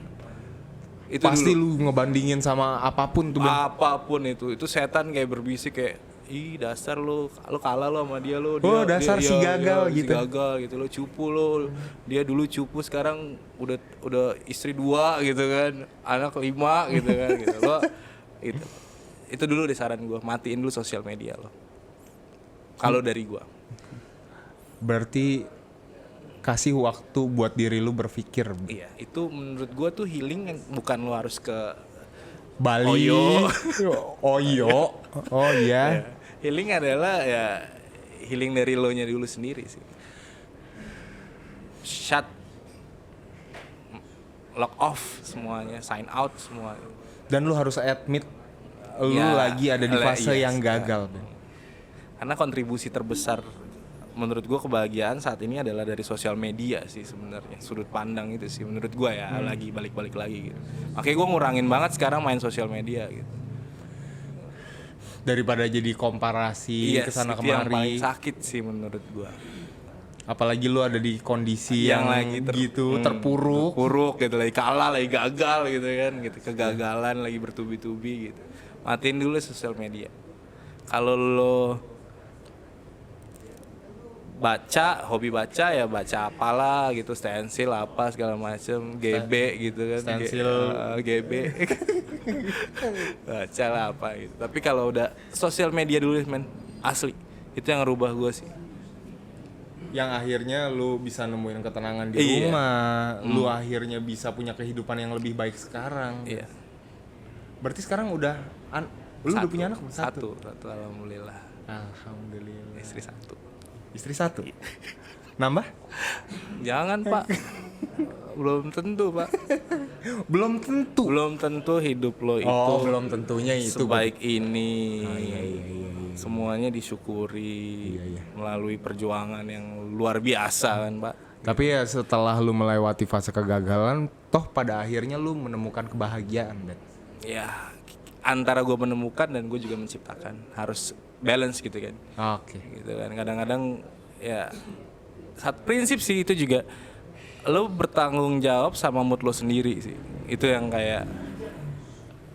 Itu Pasti dulu. lu ngebandingin sama apapun tuh, Ben. Apapun itu setan kayak berbisik kayak, ih dasar lo kalah lo sama dia lo. Oh, dasar si gagal gitu. Si gagal gitu, lo cupu lo. Dia dulu cupu, sekarang udah istri 2 gitu kan, anak 5 gitu kan gitu. Lo itu dulu deh saran gue, matiin dulu sosial media lo. Kalau dari gue. Berarti kasih waktu buat diri lu berpikir. Iya, itu menurut gue tuh healing yang bukan lo harus ke Bali. Oyo. Oyo. Oh iya. Ya, healing adalah ya healing dari lo nya dulu sendiri sih. Lock off semuanya, sign out semua. Dan lu harus admit lu Ya, lagi ada di fase yes, yang gagal, Ben. Karena kontribusi terbesar menurut gue kebahagiaan saat ini adalah dari sosial media sih sebenarnya. Sudut pandang itu sih menurut gue ya, lagi balik-balik lagi gitu. Makanya gue ngurangin banget sekarang main sosial media gitu. Daripada jadi komparasi kesana itu yang paling kemari. sakit sih menurut gue. Apalagi lu ada di kondisi yang lagi terpuruk gitu, lagi kalah, lagi gagal gitu kan, gitu, kegagalan lagi bertubi-tubi gitu. Matiin dulu sosial media. Kalau lo baca, hobi baca ya baca apalah gitu, stensil apa segala macem, GB gitu kan, Stensil. GB baca lah apa gitu. Tapi kalau udah sosial media dulu men, asli itu yang ngerubah gue sih. Yang akhirnya lu bisa nemuin ketenangan di Iya. rumah, lu akhirnya bisa punya kehidupan yang lebih baik sekarang. Iya. Berarti sekarang udah lu udah punya anak? Satu alhamdulillah. Alhamdulillah. Istri 1. Istri 1. Nambah? Jangan Pak. Belum tentu Pak. Belum tentu. Belum tentu hidup lo itu. Oh, belum tentunya itu. Sebaik ini. Iya. Semuanya disyukuri. Iya. Melalui perjuangan yang luar biasa kan Pak. Tapi ya setelah lu melewati fase kegagalan, toh pada akhirnya lu menemukan kebahagiaan, Ben. Ya antara gue menemukan dan gue juga menciptakan, harus balance gitu kan. Oke. Gitu kan, kadang-kadang ya satu prinsip sih itu juga, lo bertanggung jawab sama mood lo sendiri sih. Itu yang kayak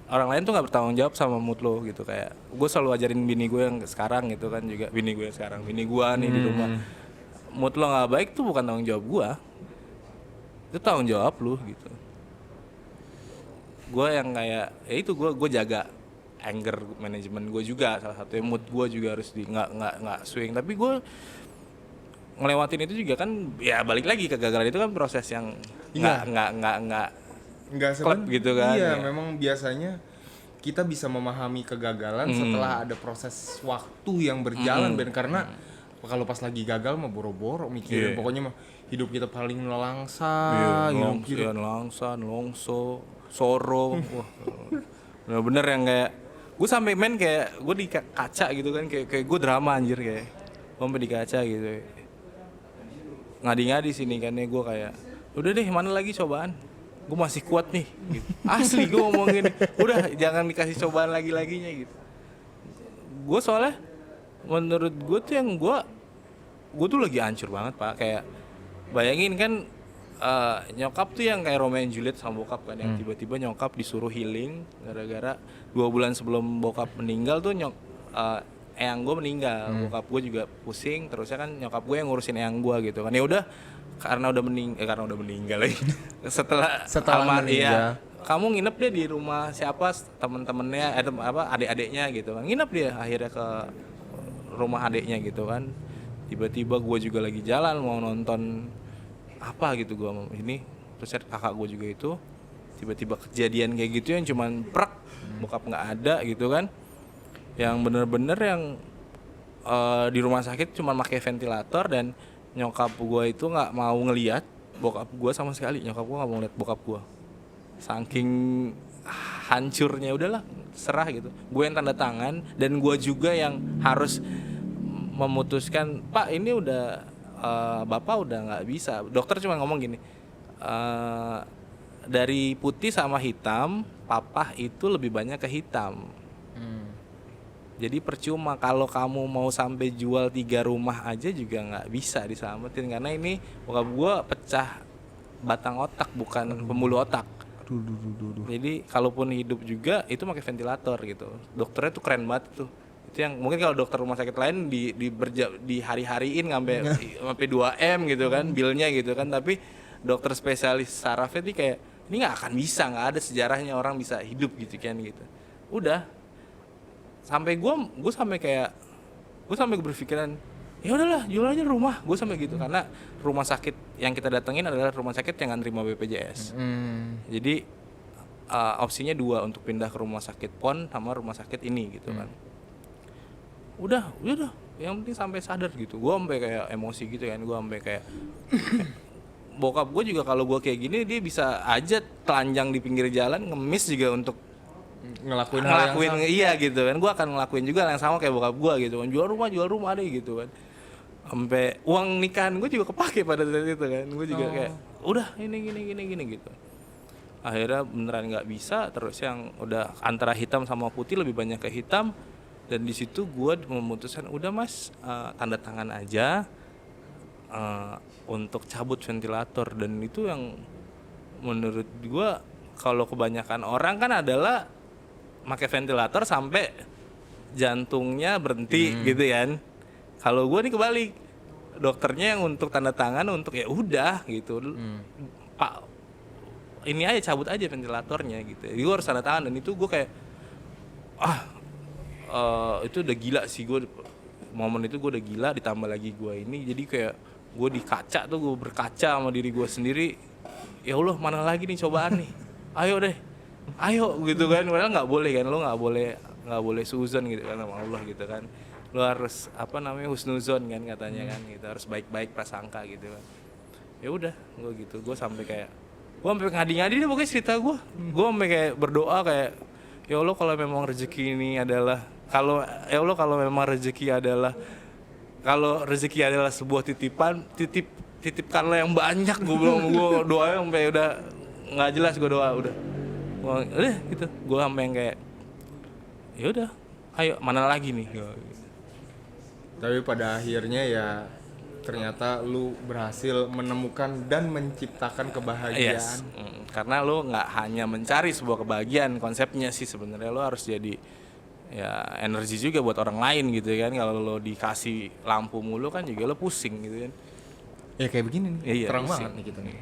orang lain tuh nggak bertanggung jawab sama mood lo gitu. Kayak gue selalu ajarin bini gue yang sekarang gitu kan, juga bini gue nih di rumah, mood lo nggak baik tuh bukan tanggung jawab gue, itu tanggung jawab lo gitu. Gue yang kayak ya itu gue jaga anger management gue juga, salah satunya mood gue juga harus nggak swing. Tapi gue ngelewatin itu juga kan, ya balik lagi kegagalan itu kan proses yang Enggak klub gitu kan. Iya, Ya. memang biasanya kita bisa memahami kegagalan setelah ada proses waktu yang berjalan, Ben. Karena kalau pas lagi gagal mah boro-boro mikirin, pokoknya mah hidup kita paling nelangsa, nelongso, soro. Wah, bener-bener yang kayak gue sampai main kayak gue di kaca gitu kan, kayak gue drama anjir, kayak gue sampai di kaca gitu, ngadi-ngadi sini kan ya, gue kayak udah deh mana lagi cobaan, gue masih kuat nih gitu. Asli gue ngomongin, udah jangan dikasih cobaan lagi-laginya gitu. Gue soalnya menurut gue tuh yang gue tuh lagi hancur banget Pak. Kayak bayangin kan, nyokap tuh yang kayak Romeo and Juliet sama bokap kan, yang tiba-tiba nyokap disuruh healing gara-gara 2 bulan sebelum bokap meninggal tuh eyang gue meninggal. Bokap gue juga pusing, terusnya kan nyokap gue yang ngurusin eyang gue gitu kan. Ya udah karena udah meninggal lagi. setelah meninggal. Iya, kamu nginep deh di rumah siapa temen-temennya, adik-adiknya gitu kan. Nginep dia akhirnya ke rumah adiknya gitu kan. tiba-tiba gue juga lagi jalan mau nonton apa gitu gue ini, terus kakak gue juga itu tiba-tiba kejadian kayak gitu yang cuman prak, bokap nggak ada gitu kan, yang bener-bener yang di rumah sakit cuma pakai ventilator, dan nyokap gue itu nggak mau ngelihat bokap gue sama sekali, nyokap gue nggak mau ngeliat bokap gue, saking hancurnya. Udahlah serah gitu, gue yang tanda tangan dan gue juga yang harus memutuskan, Pak ini udah bapak udah nggak bisa. Dokter cuma ngomong gini, dari putih sama hitam papa itu lebih banyak ke hitam. Jadi percuma kalau kamu mau sampai jual 3 rumah aja juga nggak bisa diselamatin, karena ini bokap gue pecah batang otak, bukan pembuluh otak. Jadi kalaupun hidup juga itu pakai ventilator gitu. Dokternya tuh keren banget tuh. Itu yang mungkin kalau dokter rumah sakit lain di hari-hariin sampai 2M gitu kan bilnya gitu kan, tapi dokter spesialis sarafnya tuh kayak ini nggak akan bisa, nggak ada sejarahnya orang bisa hidup gitu kan gitu. Udah sampai gue sampai berpikiran ya udahlah jual aja rumah gue sampai gitu, karena rumah sakit yang kita datengin adalah rumah sakit yang nggak terima BPJS. Jadi opsinya 2 untuk pindah ke rumah sakit PON sama rumah sakit ini gitu kan. Udah yang penting sampai sadar gitu. Gue sampai kayak emosi gitu kan, gue sampai kayak bokap gue juga kalau gue kayak gini dia bisa aja telanjang di pinggir jalan ngemis juga untuk ngelakuin hal yang sama. Iya gitu kan, gue akan ngelakuin juga yang sama kayak bokap gue gitu kan, jual rumah deh gitu kan, sampai uang nikahan gue juga kepake pada saat itu kan. Gue juga kayak udah ini gitu. Akhirnya beneran nggak bisa, terus yang udah antara hitam sama putih lebih banyak ke hitam, dan di situ gue memutuskan udah mas, tanda tangan aja untuk cabut ventilator. Dan itu yang menurut gue kalau kebanyakan orang kan adalah pakai ventilator sampai jantungnya berhenti gitu kan. Kalau gue nih kebalik, dokternya yang untuk tanda tangan untuk ya udah gitu, Pak ini aja cabut aja ventilatornya gitu. Jadi gue harus tanda tangan, dan itu gue kayak itu udah gila sih gue, momen itu gue udah gila, ditambah lagi gue ini jadi kayak gue di kaca tuh, gue berkaca sama diri gue sendiri, ya Allah mana lagi nih cobaan nih, ayo gitu kan. Padahal nggak boleh kan, lo nggak boleh suzon gitu kan sama Allah gitu kan, lo harus husnuzon kan katanya kan gitu, harus baik-baik prasangka gitu kan. Ya udah gue gitu, gue sampai ngadi-ngadi deh pokoknya cerita gue sampai kayak berdoa kayak ya Allah kalau memang rezeki ini adalah kalau memang rezeki adalah sebuah titipkanlah yang banyak. Gue doa sampai udah nggak jelas, gue doa udah gitu, gue sampai yang kayak ya udah ayo mana lagi nih. Tapi pada akhirnya ya ternyata lu berhasil menemukan dan menciptakan kebahagiaan. Yes. Karena lu nggak hanya mencari sebuah kebahagiaan, konsepnya sih sebenarnya lu harus jadi ya energi juga buat orang lain gitu kan. Kalau lu dikasih lampu mulu kan juga lu pusing gitu kan. Ya kayak begini nih, iya, terang pusing. banget nih kita nih.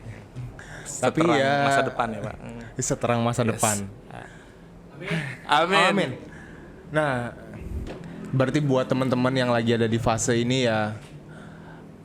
Tapi ya masa depan ya Pak. Seterang masa depan. Amin. Nah, berarti buat teman-teman yang lagi ada di fase ini ya,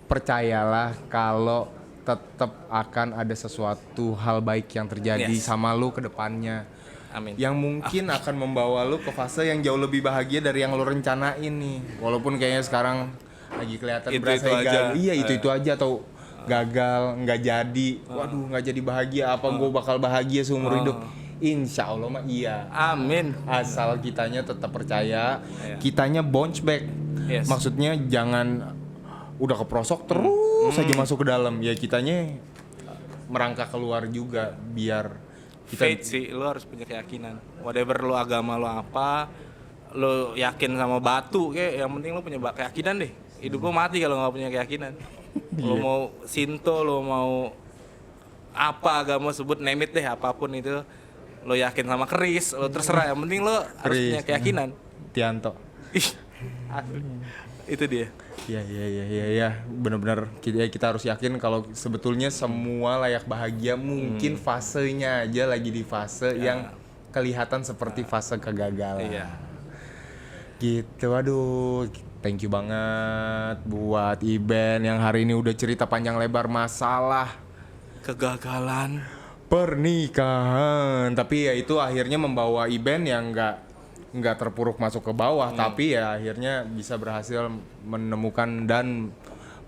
percayalah kalau tetap akan ada sesuatu hal baik yang terjadi sama lu ke depannya. Amin. Yang mungkin akan membawa lu ke fase yang jauh lebih bahagia dari yang lu rencanain nih. Walaupun kayaknya sekarang lagi kelihatan berasa gagal. Iya, itu aja atau gagal, nggak jadi. Waduh, nggak jadi bahagia. Apa gue bakal bahagia seumur hidup? Insya Allah mah iya. Amin. Asal kitanya tetap percaya, kitanya bounce back. Yes. Maksudnya jangan udah keprosok terus saja masuk ke dalam. Ya kitanya merangkak keluar juga biar kita faith sih, lo harus punya keyakinan. Whatever lo agama lo apa, lo yakin sama batu kayak, yang penting lo punya keyakinan deh. Hidup lo mati kalau nggak punya keyakinan. Lo mau Sinto, lo mau apa agama sebut, name it deh, apapun itu, lo yakin sama keris, lo terserah. Yang penting lo harus punya keyakinan. Tianto. Itu dia. Ya. Benar-benar kita harus yakin kalau sebetulnya semua layak bahagia. Mungkin fasenya aja lagi di fase yang kelihatan seperti fase kegagalan. Iya. Gitu, aduh. Thank you banget buat Iben yang hari ini udah cerita panjang lebar masalah Kegagalan pernikahan. Tapi ya itu akhirnya membawa Iben yang nggak terpuruk masuk ke bawah, tapi ya akhirnya bisa berhasil menemukan dan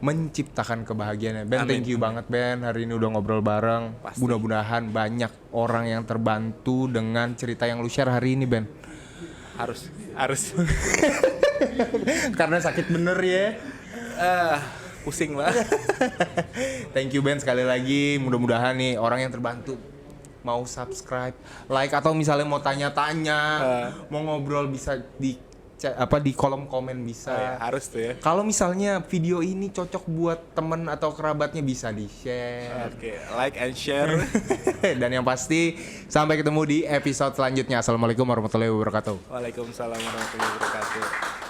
menciptakan kebahagiaan. Ben, Amin. thank you banget Ben, hari ini udah ngobrol bareng. Pasti. Mudah-mudahan banyak orang yang terbantu dengan cerita yang lu share hari ini Ben. harus Karena sakit bener ya. pusing banget. Thank you Ben sekali lagi. Mudah-mudahan nih orang yang terbantu mau subscribe, like atau misalnya mau tanya-tanya, mau ngobrol bisa di kolom komen bisa. Ya, harus tuh ya. Kalau misalnya video ini cocok buat temen atau kerabatnya bisa di-share. Oke, like and share. Dan yang pasti sampai ketemu di episode selanjutnya. Assalamualaikum warahmatullahi wabarakatuh. Waalaikumsalam warahmatullahi wabarakatuh.